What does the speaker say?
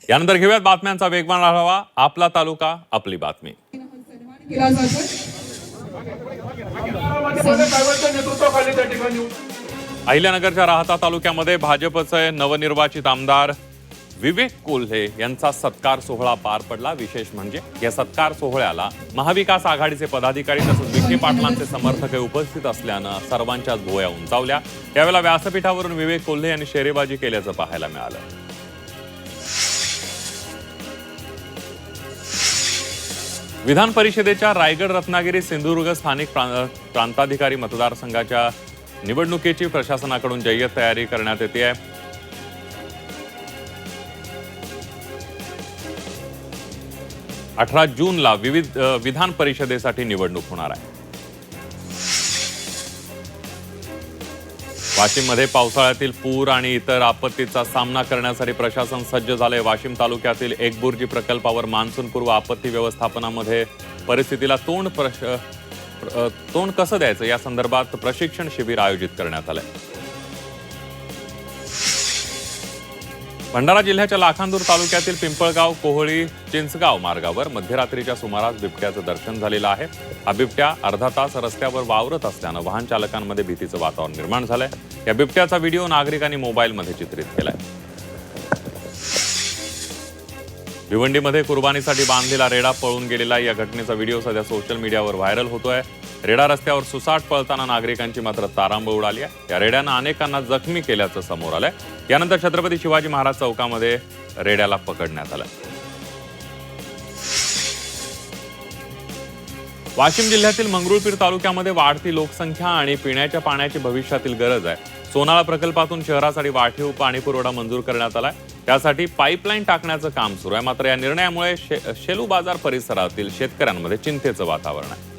यानंतर घेऊयात बातम्यांचा वेगवान आढावा. आपला तालुका आपली बातमी. अहिल्यानगरच्या राहता तालुक्यामध्ये भाजपचे नवनिर्वाचित आमदार विवेक कोल्हे यांचा सत्कार सोहळा पार पडला. विशेष म्हणजे या सत्कार सोहळ्याला महाविकास आघाडीचे पदाधिकारी तसंच विखे पाटलांचे समर्थक उपस्थित असल्यानं सर्वांच्याच भुवया उंचावल्या. यावेळेला व्यासपीठावरून विवेक कोल्हे यांनी शेरेबाजी केल्याचं पाहायला मिळालं. विधान परिषदेच्या रायगड, रत्नागिरी, सिंधुदुर्ग स्थानिक प्रांताधिकारी मतदारसंघाच्या निवडणुकीची प्रशासनाकडून जय्यत तयारी करण्यात येते आहे. जूनला विविध विधान परिषदेसाठी निवडणूक होणार आहे. वाशिममध्ये पावसाळ्यातील पूर आणि इतर आपत्तीचा सामना करण्यासाठी प्रशासन सज्ज झाले. वाशिम तालुक्यातील एकबुर्जी प्रकल्पावर मान्सूनपूर्व आपत्ती व्यवस्थापनामध्ये परिस्थितीला तोंड कसं द्यायचं या संदर्भात प्रशिक्षण शिबिर आयोजित करण्यात आलंय. भंडारा जिल्ह्याच्या लाखांदूर तालुक्यातील पिंपळगाव, कोहळी, चिंचगाव मार्गावर मध्यरात्रीच्या सुमारास बिबट्याचं दर्शन झालेलं आहे. हा बिबट्या अर्धा तास रस्त्यावर वावरत असल्यानं वाहन चालकांमध्ये भीतीचं वातावरण निर्माण झालंय. या बिबट्याचा व्हिडिओ नागरिकांनी मोबाईलमध्ये चित्रित केलाय. भिवंडीमध्ये कुर्बानीसाठी बांधलेला रेडा पळून गेलेला या घटनेचा व्हिडिओ सध्या सोशल मीडियावर व्हायरल होतोय. रेडा रस्त्यावर सुसाट पळताना नागरिकांची मात्र तारांबळ उडाली आहे. या रेड्यानं अनेकांना जखमी केल्याचं समोर आलंय. यानंतर छत्रपती शिवाजी महाराज चौकामध्ये रेड्याला पकडण्यात आलं. वाशिम जिल्ह्यातील मंगरुळपीर तालुक्यामध्ये वाढती लोकसंख्या आणि पिण्याच्या पाण्याची भविष्यातील गरज आहे. सोनाळा प्रकल्पातून शहरासाठी वाढीव पाणी पुरवठा मंजूर करण्यात आलाय. त्यासाठी पाईपलाईन टाकण्याचं काम सुरू आहे. मात्र या निर्णयामुळे शेलू बाजार परिसरातील शेतकऱ्यांमध्ये चिंतेचं वातावरण आहे.